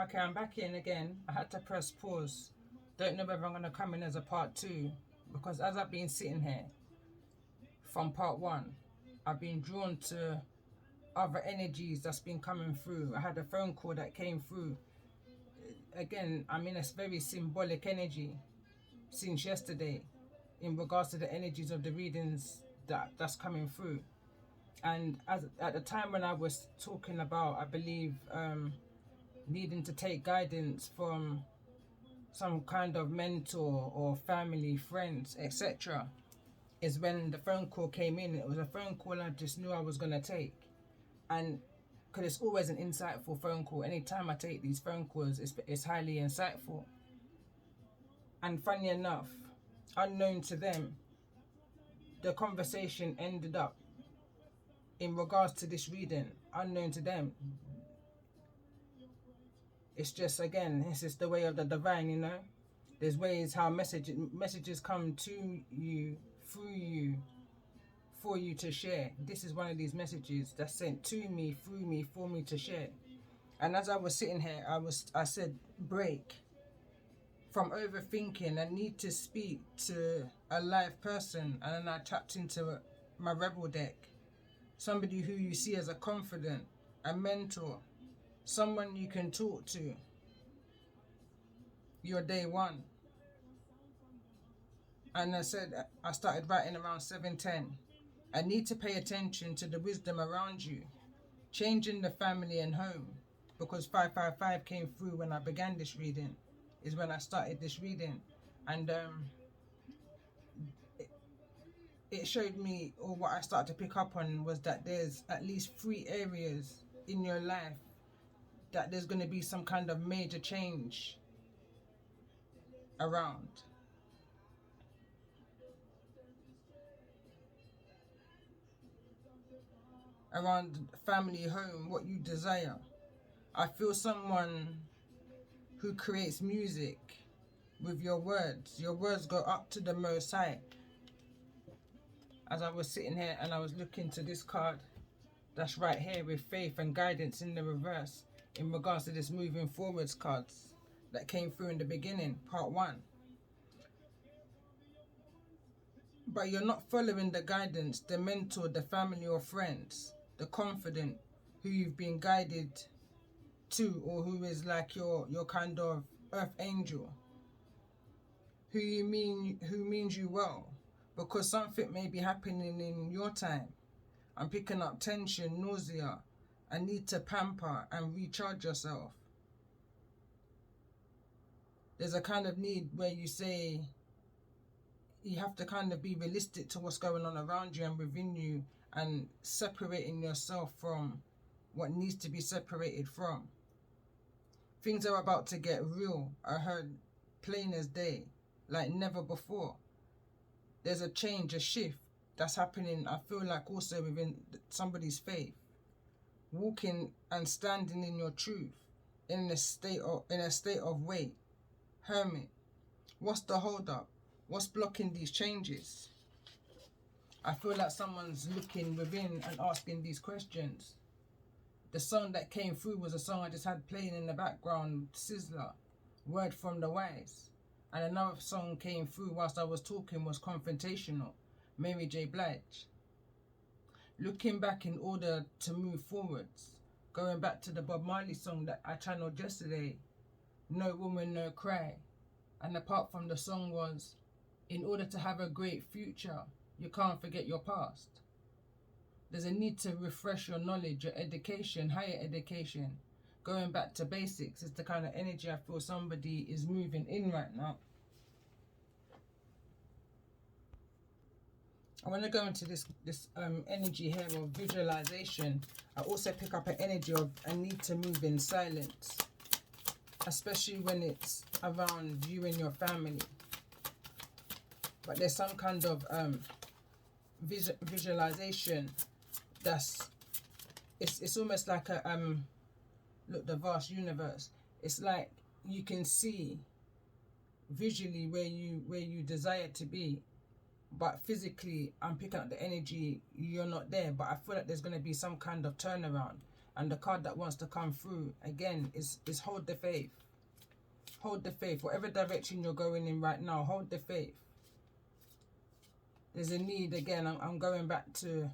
Okay, I'm back in again. I had to press pause. Don't know whether I'm going to come in as a part two, because as I've been sitting here from part one, I've been drawn to other energies that's been coming through. I had a phone call that came through. Again, I'm in a very symbolic energy since yesterday in regards to the energies of the readings that's coming through. And at the time when I was talking about, I believe, needing to take guidance from some kind of mentor or family, friends, etc., is when the phone call came in. It was a phone call I just knew I was going to take. And because it's always an insightful phone call. Anytime I take these phone calls, it's highly insightful. And funny enough, unknown to them, the conversation ended up in regards to this reading, unknown to them. It's just, again, this is the way of the divine, you know. There's ways how messages come to you, through you, for you to share. This is one of these messages that's sent to me, through me, for me to share. And as I was sitting here, I said, break from overthinking. I need to speak to a live person. And then I tapped into my rebel deck. Somebody who you see as a confidant, a mentor, someone you can talk to. Your day one. And I said, I started writing around 7:10. I need to pay attention to the wisdom around you. Changing the family and home. Because 555 came through when I began this reading. Is when I started this reading. And it showed me, or what I started to pick up on, was that there's at least 3 areas in your life that there's going to be some kind of major change around. Around family, home, what you desire. I feel someone who creates music with your words. Your words go up to the Most High. As I was sitting here and I was looking to this card that's right here with faith and guidance in the reverse in regards to this moving forwards cards that came through in the beginning, part 1. But you're not following the guidance, the mentor, the family or friends, the confidant who you've been guided to, or who is like your kind of earth angel, who means you well, because something may be happening in your time. I'm picking up tension, nausea, and need to pamper and recharge yourself. There's a kind of need where you say you have to kind of be realistic to what's going on around you and within you, and separating yourself from what needs to be separated from. Things are about to get real. I heard plain as day, like never before. There's a change, a shift that's happening, I feel like, also within somebody's faith. Walking and standing in your truth, in a state of wait. Hermit. What's the hold up? What's blocking these changes? I feel like someone's looking within and asking these questions. The song that came through was a song I just had playing in the background, Sizzler, Word from the Wise. And another song came through whilst I was talking, was Confrontational, Mary J. Blige. Looking back in order to move forwards. Going back to the Bob Marley song that I channeled yesterday, No Woman, No Cry. And apart from the song was, in order to have a great future, you can't forget your past. There's a need to refresh your knowledge, your education, higher education. Going back to basics is the kind of energy I feel somebody is moving in right now. I want to go into this energy here of visualization. I also pick up an energy of a need to move in silence, especially when it's around you and your family. But there's some kind of visualization that's, it's almost like a look, the vast universe. It's like you can see visually where you desire to be, but physically I'm picking up the energy, you're not there. But I feel like there's going to be some kind of turnaround. And the card that wants to come through, again, is hold the faith. Hold the faith. Whatever direction you're going in right now, hold the faith. There's a need, again, I'm going back to,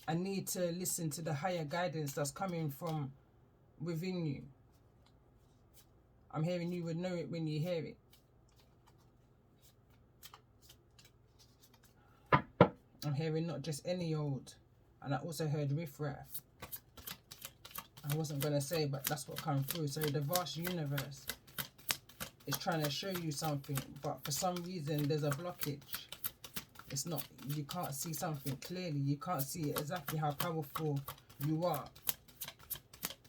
I need to listen to the higher guidance that's coming from within you. I'm hearing you would know it when you hear it. I'm hearing not just any old, and I also heard riffraff. I wasn't going to say, but that's what come through. So the vast universe is trying to show you something, but for some reason there's a blockage. It's not, you can't see something clearly. You can't see exactly how powerful you are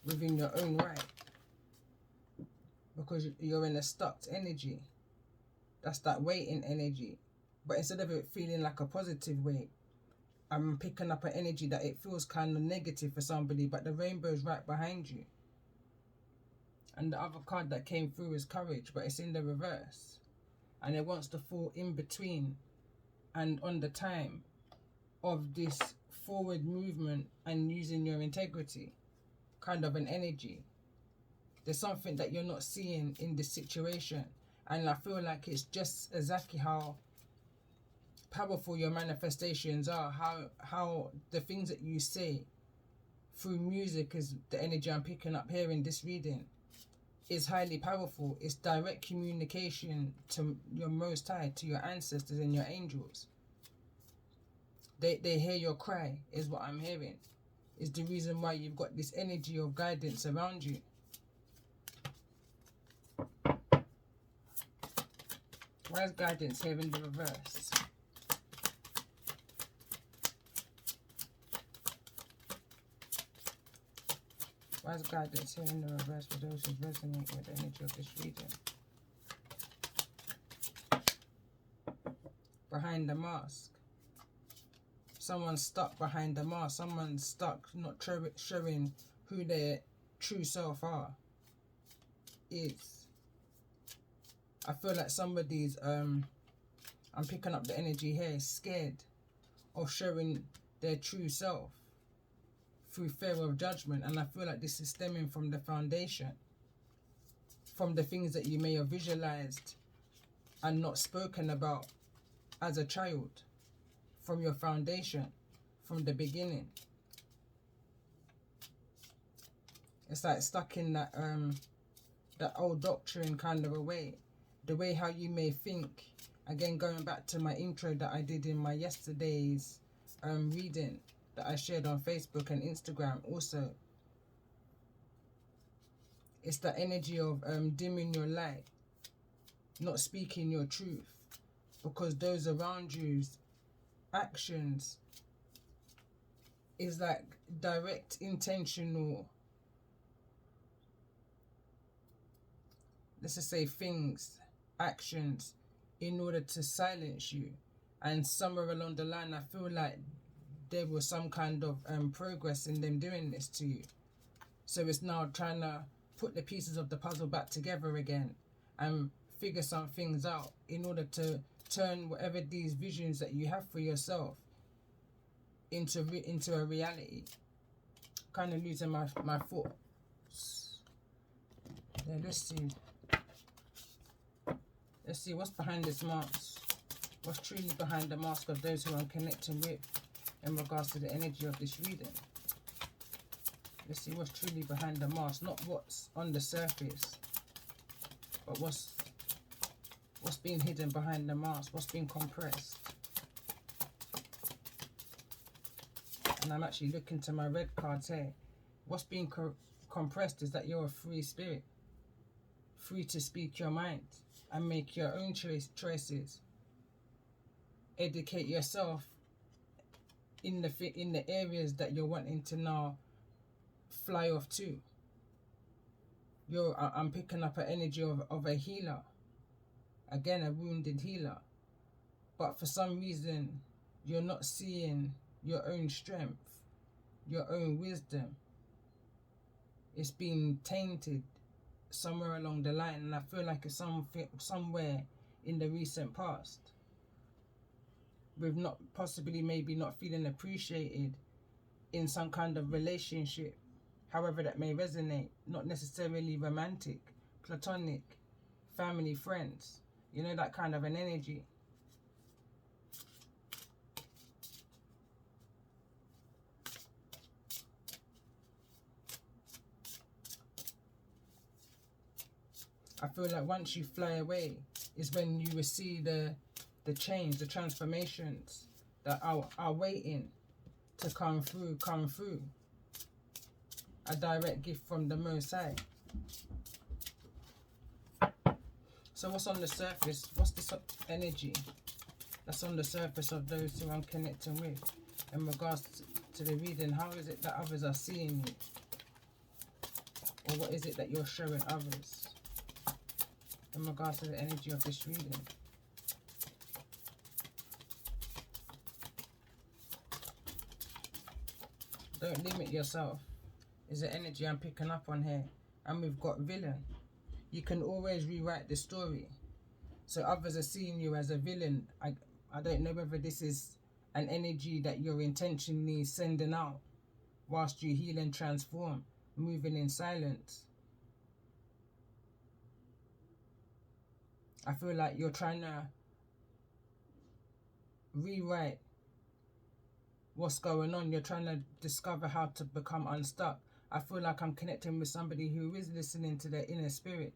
within your own right, because you're in a stuck energy. That's that waiting energy. But instead of it feeling like a positive way, I'm picking up an energy that it feels kind of negative for somebody, but the rainbow is right behind you. And the other card that came through is courage, but it's in the reverse. And it wants to fall in between and on the time of this forward movement and using your integrity, kind of an energy. There's something that you're not seeing in this situation. And I feel like it's just exactly how powerful your manifestations are, how the things that you say through music is the energy I'm picking up here in this reading, is highly powerful. It's direct communication to your Most High, to your ancestors and your angels. They hear your cry, is what I'm hearing. Is the reason why you've got this energy of guidance around you. Why is guidance here in the reverse? Why is guidance here in the reverse for those who resonate with the energy of this reading? Behind the mask. Someone's stuck behind the mask. Someone's stuck not showing who their true self is. I feel like somebody's, I'm picking up the energy here, scared of showing their true self through fear of judgment. And I feel like this is stemming from the foundation, from the things that you may have visualized and not spoken about as a child, from your foundation, from the beginning. It's like stuck in that old doctrine kind of a way. The way how you may think. Again, going back to my intro that I did in my yesterday's reading that I shared on Facebook and Instagram also. It's the energy of dimming your light, not speaking your truth, because those around you's actions is like direct, intentional, let's just say things, actions, in order to silence you. And somewhere along the line, I feel like there was some kind of progress in them doing this to you. So it's now trying to put the pieces of the puzzle back together again and figure some things out in order to turn whatever these visions that you have for yourself into a reality. Kind of losing my thoughts. Yeah, let's see what's behind this mask. What's truly behind the mask of those who I'm connecting with in regards to the energy of this reading. Let's see what's truly behind the mask, not what's on the surface, but what's being hidden behind the mask, what's being compressed. And I'm actually looking to my red cards here. What's being compressed is that you're a free spirit, free to speak your mind and make your own choices. Educate yourself in the areas that you're wanting to now fly off to. I'm picking up an energy of a healer. Again, a wounded healer. But for some reason, you're not seeing your own strength, your own wisdom. It's been tainted somewhere along the line, and I feel like it's somewhere in the recent past. With maybe not feeling appreciated in some kind of relationship however that may resonate, not necessarily romantic, platonic, family, friends, you know, that kind of an energy. I feel like once you fly away is when you will see the change, the transformations that are waiting to come through. A direct gift from the Most High. So what's on the surface? What's the energy that's on the surface of those who I'm connecting with in regards to the reading? How is it that others are seeing you? Or what is it that you're showing others in regards to the energy of this reading? Don't limit yourself is the energy I'm picking up on here. And we've got villain. You can always rewrite the story. So others are seeing you as a villain. I don't know whether this is an energy that you're intentionally sending out whilst you heal and transform, moving in silence. I feel like you're trying to rewrite what's going on. You're trying to discover how to become unstuck. I feel like I'm connecting with somebody who is listening to their inner spirit,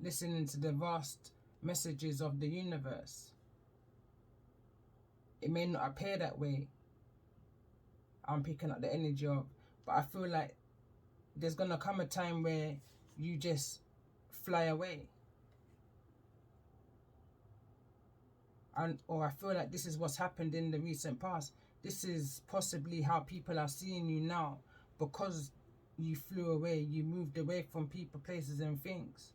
listening to the vast messages of the universe. It may not appear that way, I'm picking up the energy of, but I feel like there's going to come a time where you just fly away. Or I feel like this is what's happened in the recent past. This is possibly how people are seeing you now, because you flew away, you moved away from people, places and things.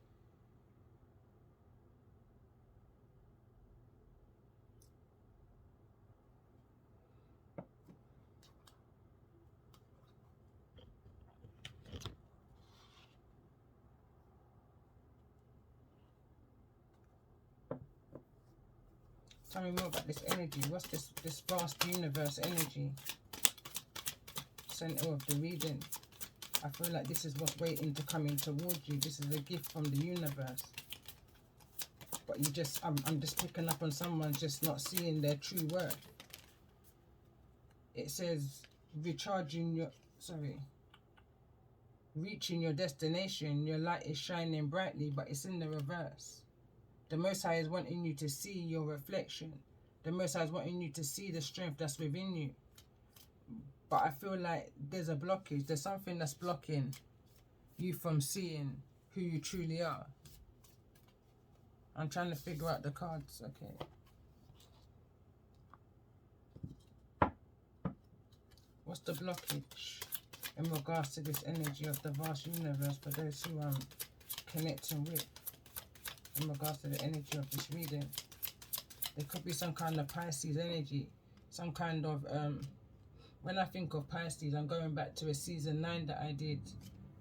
Tell me more about this energy. What's this vast universe energy? Center of the reading. I feel like this is what's waiting to come in towards you. This is a gift from the universe. But I'm just picking up on someone just not seeing their true worth. It says reaching your destination, your light is shining brightly, but it's in the reverse. The Most High is wanting you to see your reflection. The Most High is wanting you to see the strength that's within you. But I feel like there's a blockage. There's something that's blocking you from seeing who you truly are. I'm trying to figure out the cards. Okay. What's the blockage in regards to this energy of the vast universe for those who I'm connecting with? In regards to the energy of this reading, there could be some kind of Pisces energy, some kind of when I think of Pisces, I'm going back to a season 9 that I did,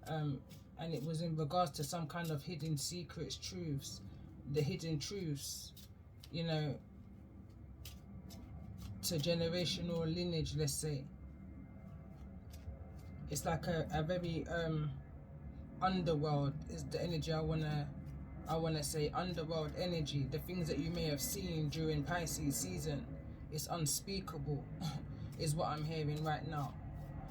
and it was in regards to some kind of hidden secrets, truths, the hidden truths, you know, to generational lineage, let's say. It's like a very underworld is the energy I wanna say, underworld energy. The things that you may have seen during Pisces season, it's unspeakable, is what I'm hearing right now.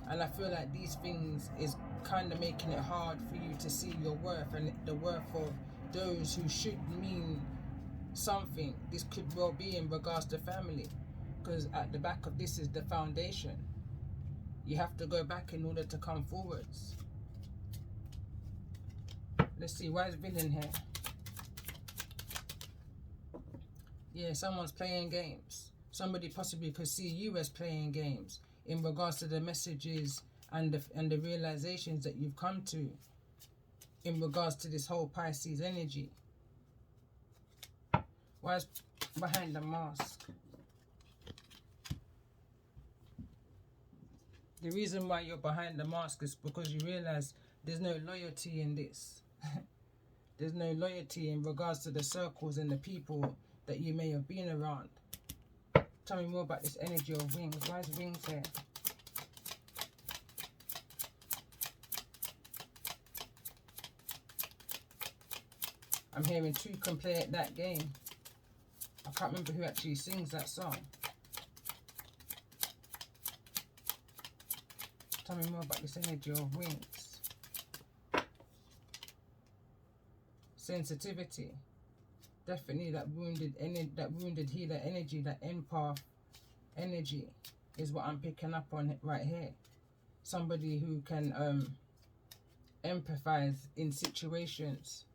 And I feel like these things is kind of making it hard for you to see your worth and the worth of those who should mean something. This could well be in regards to family, because at the back of this is the foundation. You have to go back in order to come forwards. Let's see, why is villain here? Yeah, someone's playing games. Somebody possibly could see you as playing games in regards to the messages and the realizations that you've come to in regards to this whole Pisces energy. Why is behind the mask? The reason why you're behind the mask is because you realize there's no loyalty in this. There's no loyalty in regards to the circles and the people that you may have been around. Tell me more about this energy of wings. Why is wings here? I'm hearing two can play at that game. I can't remember who actually sings that song. Tell me more about this energy of wings. Sensitivity. Definitely that wounded healer energy, that empath energy is what I'm picking up on right here. Somebody who can empathize in situations.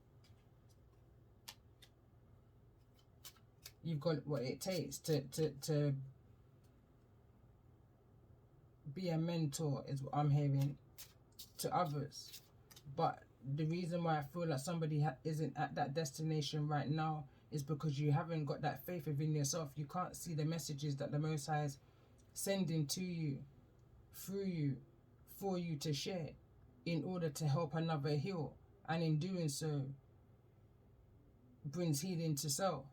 You've got what it takes to be a mentor, is what I'm hearing, to others. But the reason why I feel like somebody isn't at that destination right now is because you haven't got that faith within yourself. You can't see the messages that the Most High is sending to you, through you, for you to share, in order to help another heal. And in doing so, brings healing to self.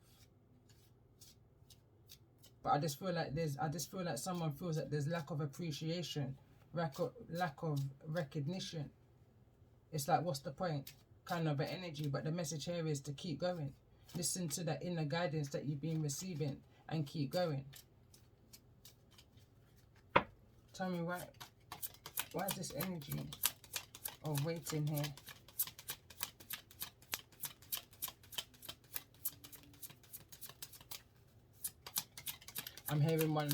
But I just feel like someone feels that there's lack of appreciation, lack of recognition. It's like, what's the point? Kind of an energy. But the message here is to keep going. Listen to that inner guidance that you've been receiving and keep going. Tell me why is this energy of waiting here? I'm hearing one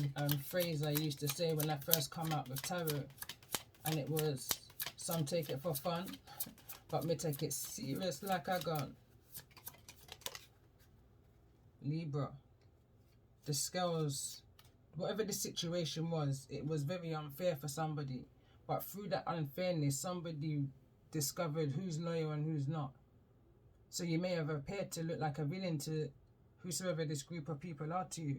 phrase I used to say when I first come out with tarot, and it was, some take it for fun, but me take it serious like a gun. Libra. The scales, whatever the situation was, it was very unfair for somebody. But through that unfairness, somebody discovered who's loyal and who's not. So you may have appeared to look like a villain to whosoever this group of people are to you.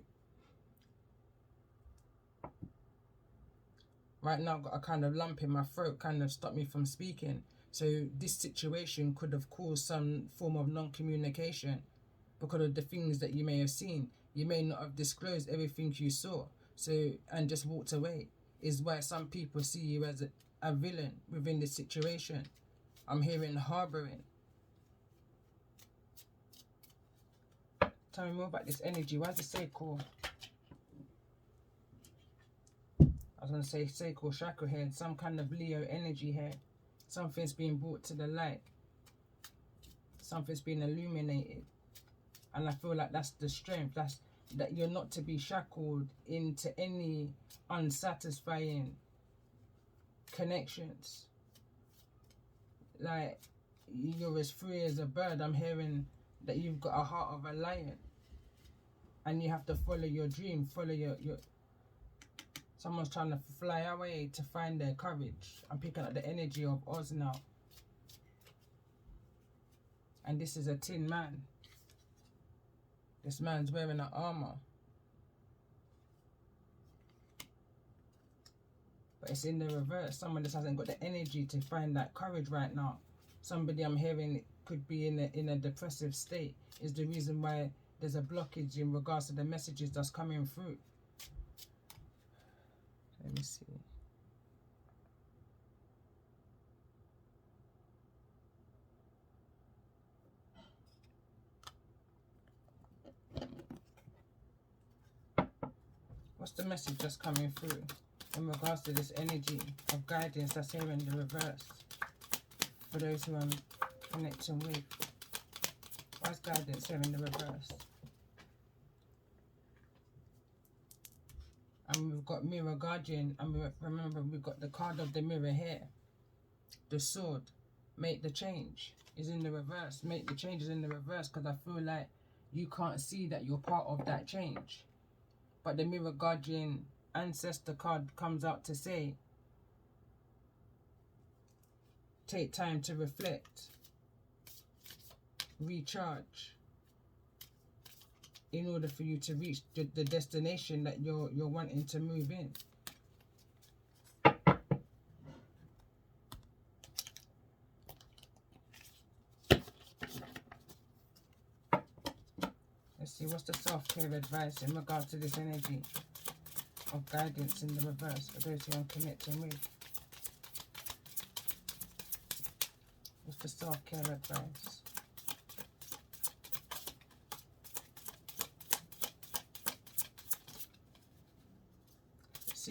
Right now I've got a kind of lump in my throat, kind of stopped me from speaking. So this situation could have caused some form of non-communication because of the things that you may have seen. You may not have disclosed everything you saw, and just walked away. Is why some people see you as a villain within the situation. I'm hearing harboring. Tell me more about this energy. Why does it say cool? I was going to say sacral chakra here, some kind of Leo energy here. Something's being brought to the light. Something's being illuminated. And I feel like that's the strength. That you're not to be shackled into any unsatisfying connections. Like, you're as free as a bird. I'm hearing that you've got a heart of a lion. And you have to follow your dream, follow your someone's trying to fly away to find their courage. I'm picking up the energy of Oz now. And this is a tin man. This man's wearing an armor. But it's in the reverse. Someone just hasn't got the energy to find that courage right now. Somebody I'm hearing could be in a depressive state. Is the reason why there's a blockage in regards to the messages that's coming through. Let me see. What's the message that's coming through in regards to this energy of guidance that's here in the reverse? For those who I'm connecting with. Why's guidance here in the reverse? And we've got mirror guardian, and remember we've got the card of the mirror here. The sword, make the change, is in the reverse. Make the change is in the reverse because I feel like you can't see that you're part of that change. But the mirror guardian ancestor card comes out to say, take time to reflect, recharge, in order for you to reach the destination that you're wanting to move in. Let's see, what's the self-care advice in regards to this energy of guidance in the reverse for those who I'm connecting with? What's the self-care advice?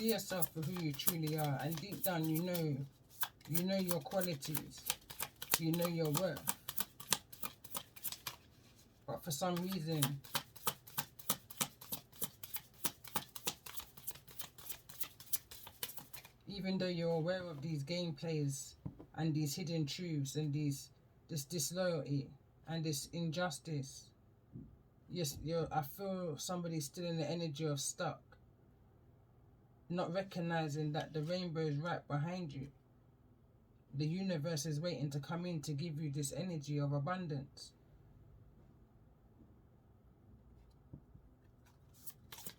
See yourself for who you truly are, and deep down you know your qualities, you know your worth. But for some reason, even though you're aware of these gameplays and these hidden truths and this disloyalty and this injustice, yes, I feel somebody's still in the energy of stuck, not recognizing that the rainbow is right behind you. The universe is waiting to come in to give you this energy of abundance.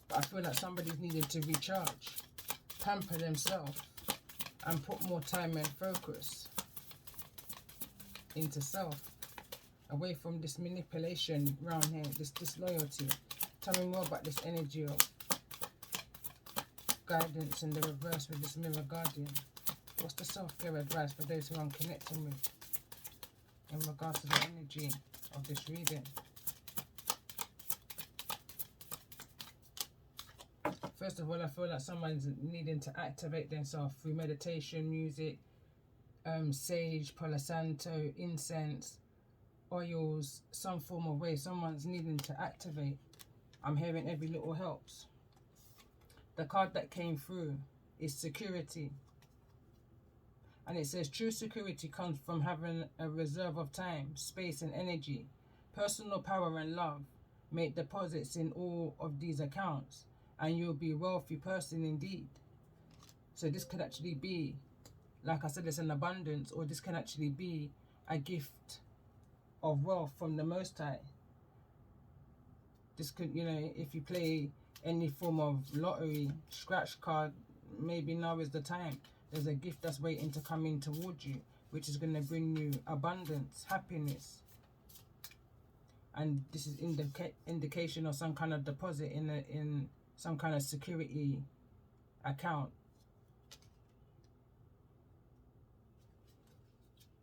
But I feel like somebody's needing to recharge, pamper themselves, and put more time and focus into self, away from this manipulation around here, this disloyalty. Tell me more about this energy of guidance in the reverse with this mirror guardian. What's the self-care advice for those who I'm connecting with in regards to the energy of this reading? First of all, I feel like someone's needing to activate themselves through meditation, music, sage, Palo Santo, incense, oils, some form of way. Someone's needing to activate. I'm hearing every little helps. The card that came through is security. And it says true security comes from having a reserve of time, space and energy. Personal power and love make deposits in all of these accounts, and you'll be a wealthy person indeed. So this could actually be, like I said, it's an abundance, or this can actually be a gift of wealth from the Most High. This could, if you play any form of lottery, scratch card, maybe now is the time. There's a gift that's waiting to come in towards you, which is going to bring you abundance, happiness. And this is indication of some kind of deposit in some kind of security account.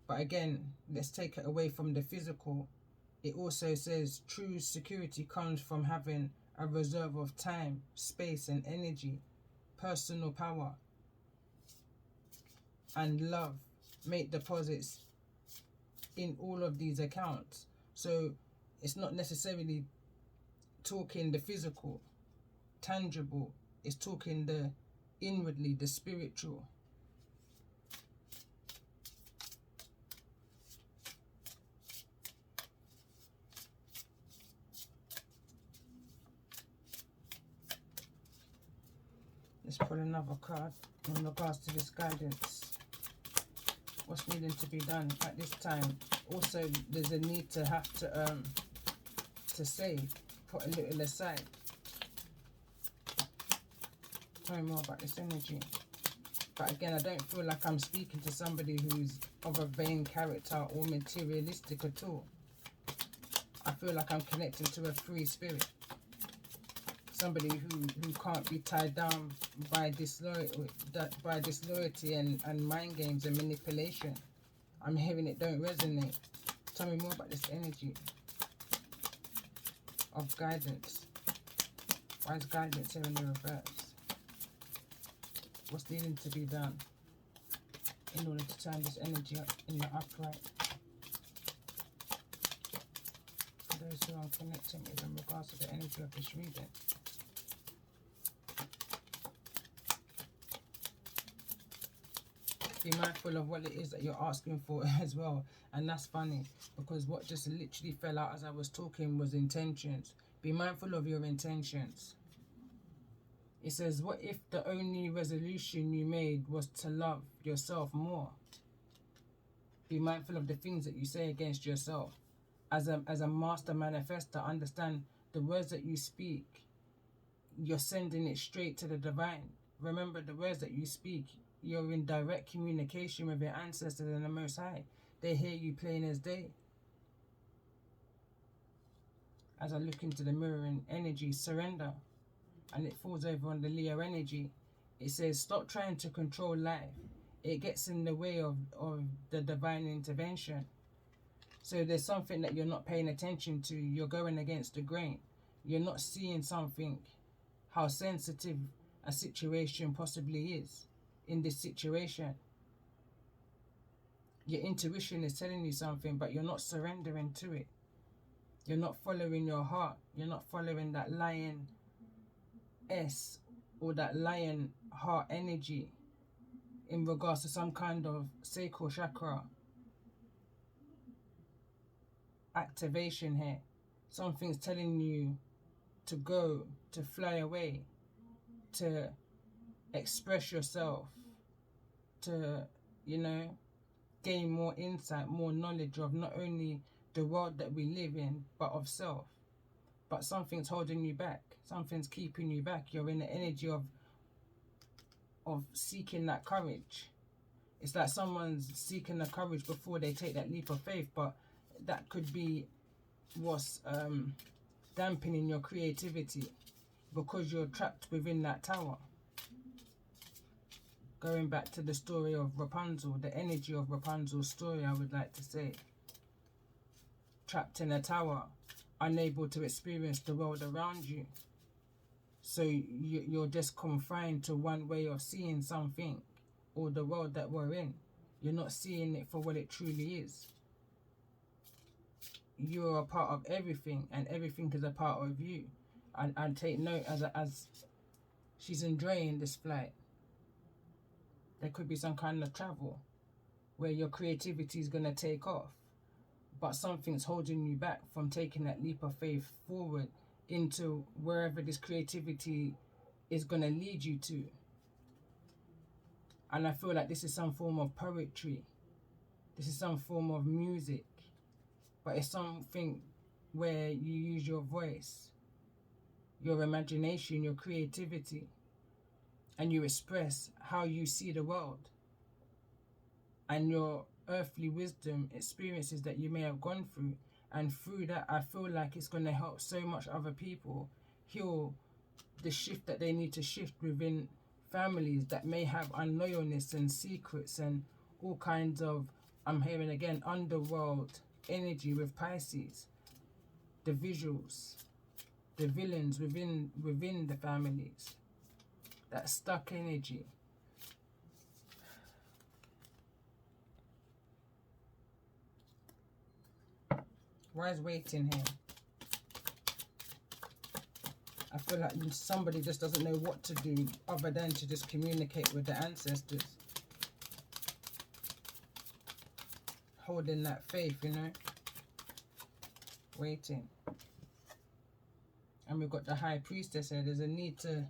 But again, let's take it away from the physical. It also says true security comes from having a reserve of time, space and energy, personal power and love. Make deposits in all of these accounts. So it's not necessarily talking the physical, tangible. It's talking the inwardly, the spiritual. Let's pull another card in regards to this guidance. What's needing to be done at this time? Also, there's a need to have to save, put a little aside. Tell me more about this energy. But again, I don't feel like I'm speaking to somebody who's of a vain character or materialistic at all. I feel like I'm connecting to a free spirit. Somebody who can't be tied down by disloyalty and mind games and manipulation. I'm hearing it don't resonate. Tell me more about this energy of guidance. Why is guidance here in the reverse? What's needing to be done in order to turn this energy up in the upright? For those who I'm connecting with in regards to the energy of this reading. Be mindful of what it is that you're asking for as well. And that's funny, because what just literally fell out as I was talking was intentions. Be mindful of your intentions. It says, what if the only resolution you made was to love yourself more? Be mindful of the things that you say against yourself. As a master manifestor, understand the words that you speak, you're sending it straight to the divine. Remember, the words that you speak, you're in direct communication with your ancestors and the Most High. They hear you plain as day. As I look into the mirroring energy, surrender. And it falls over on the Leo energy. It says, stop trying to control life. It gets in the way of the divine intervention. So there's something that you're not paying attention to. You're going against the grain. You're not seeing something, how sensitive a situation possibly is in this situation. Your intuition is telling you something, but you're not surrendering to it. You're not following your heart. You're not following that lion or that lion heart energy in regards to some kind of sacral chakra activation here. Something's telling you to go, to fly away, to express yourself, to, gain more insight, more knowledge of not only the world that we live in, but of self. But something's holding you back. Something's keeping you back. You're in the energy of seeking that courage. It's like someone's seeking the courage before they take that leap of faith, but that could be what's dampening your creativity because you're trapped within that tower. Going back to the story of Rapunzel, the energy of Rapunzel's story, I would like to say. Trapped in a tower, unable to experience the world around you. So you're just confined to one way of seeing something, or the world that we're in. You're not seeing it for what it truly is. You're a part of everything, and everything is a part of you. And take note as she's enjoying this flight. There could be some kind of travel where your creativity is going to take off, but something's holding you back from taking that leap of faith forward into wherever this creativity is going to lead you to. And I feel like this is some form of poetry. This is some form of music, but it's something where you use your voice, your imagination, your creativity, and you express how you see the world and your earthly wisdom, experiences that you may have gone through. And through that, I feel like it's going to help so much other people heal the shift that they need to shift within families that may have unloyalness and secrets and all kinds of, I'm hearing again, underworld energy with Pisces. The visuals, the villains within the families. That stuck energy. Why is waiting here? I feel like somebody just doesn't know what to do other than to just communicate with the ancestors. Holding that faith, Waiting. And we've got the High Priestess here. There's a need to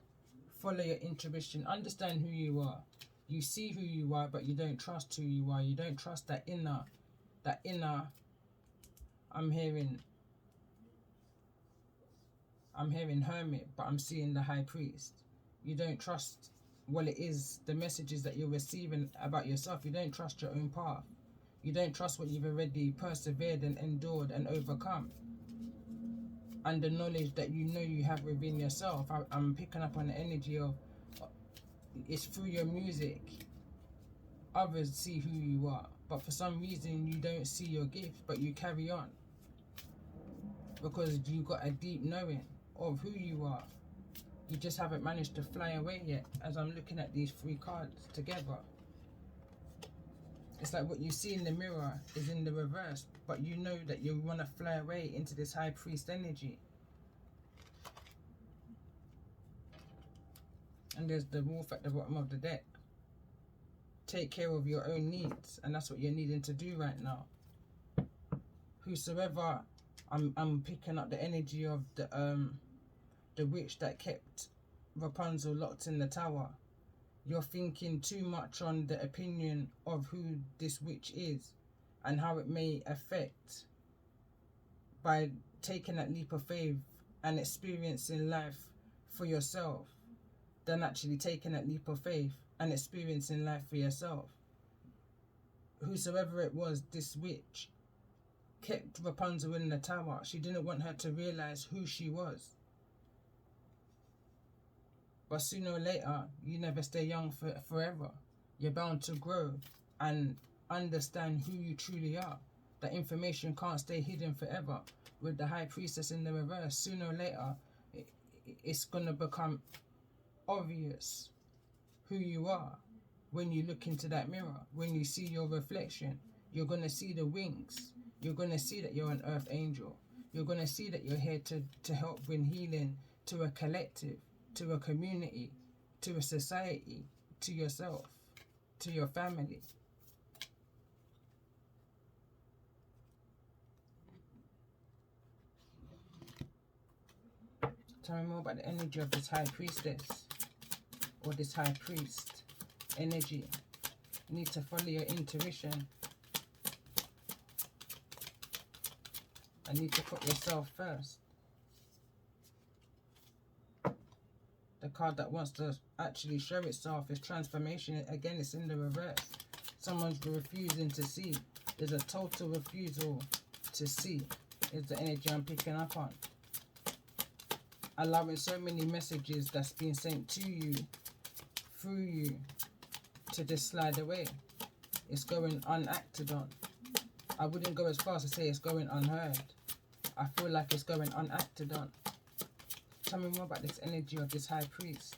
follow your intuition. Understand who you are. You see who you are, but you don't trust who you are. You don't trust that inner, I'm hearing hermit, but I'm seeing the High Priest. You don't trust what it is, the messages that you're receiving about yourself. You don't trust your own path. You don't trust what you've already persevered and endured and overcome. And the knowledge that you have within yourself. I'm picking up on the energy of, it's through your music. Others see who you are. But for some reason, you don't see your gift, but you carry on. Because you got a deep knowing of who you are. You just haven't managed to fly away yet, as I'm looking at these three cards together. It's like what you see in the mirror is in the reverse, but you know that you want to fly away into this High Priest energy. And there's the wolf at the bottom of the deck. Take care of your own needs, and that's what you're needing to do right now. Whosoever, I'm picking up the energy of the witch that kept Rapunzel locked in the tower. You're thinking too much on the opinion of who this witch is and how it may affect by taking that leap of faith and experiencing life for yourself than actually taking that leap of faith and experiencing life for yourself. Whosoever it was, this witch kept Rapunzel in the tower. She didn't want her to realize who she was. But sooner or later, you never stay young forever. You're bound to grow and understand who you truly are. That information can't stay hidden forever. With the High Priestess in the reverse, sooner or later, it's going to become obvious who you are when you look into that mirror. When you see your reflection, you're going to see the wings. You're going to see that you're an earth angel. You're going to see that you're here to help bring healing to a collective, to a community, to a society, to yourself, to your family. Tell me more about the energy of this high priestess or this high priest energy. You need to follow your intuition. I need to put yourself first. The card that wants to actually show itself is transformation. Again, it's in the reverse. Someone's refusing to see. There's a total refusal to see is the energy I'm picking up on. Allowing so many messages that's been sent to you, through you, to just slide away. It's going unacted on. I wouldn't go as far as to say it's going unheard. I feel like it's going unacted on. Tell me more about this energy of this high priest.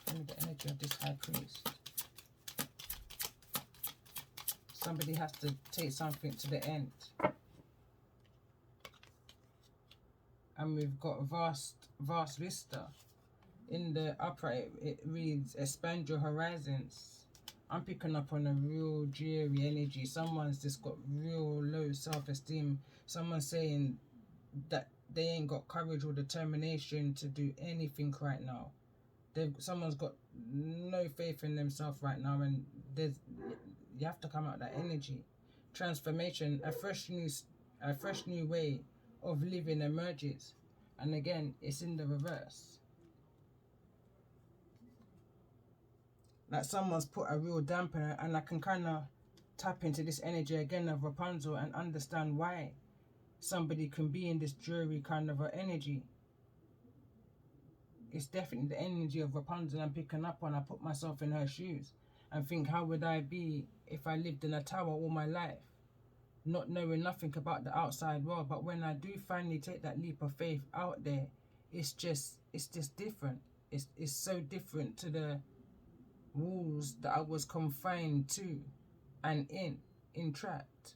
Tell me the energy of this high priest. Somebody has to take something to the end. And we've got vast vista. In the upright, it reads, expand your horizons. I'm picking up on a real dreary energy. Someone's just got real low self-esteem. Someone's saying that they ain't got courage or determination to do anything right now. Someone's got no faith in themselves right now, and you have to come out of that energy. Transformation, a fresh new way of living emerges. And again, it's in the reverse. Like someone's put a real dampener, and I can kind of tap into this energy again of Rapunzel and understand why somebody can be in this dreary kind of energy. It's definitely the energy of Rapunzel I'm picking up on. I put myself in her shoes and think, how would I be if I lived in a tower all my life, not knowing nothing about the outside world? But when I do finally take that leap of faith out there, it's just different. It's so different to the walls that I was confined to and entrapped.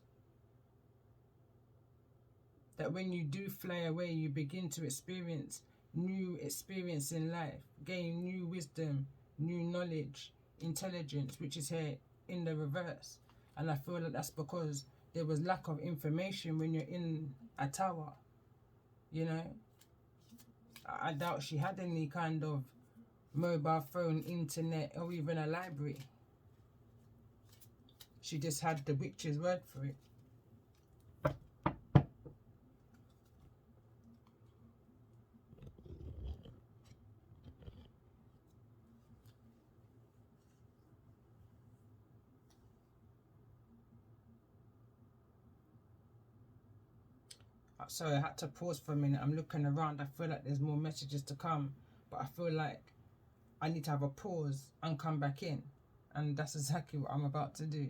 That when you do fly away, you begin to experience new experience in life, gain new wisdom, new knowledge, intelligence, which is here in the reverse. And I feel like that's because there was lack of information when you're in a tower. You know, I doubt she had any kind of mobile phone, internet, or even a library. She just had the witch's word for it. So I had to pause for a minute. I'm looking around. I feel like there's more messages to come, but I feel like I need to have a pause and come back in. And that's exactly what I'm about to do.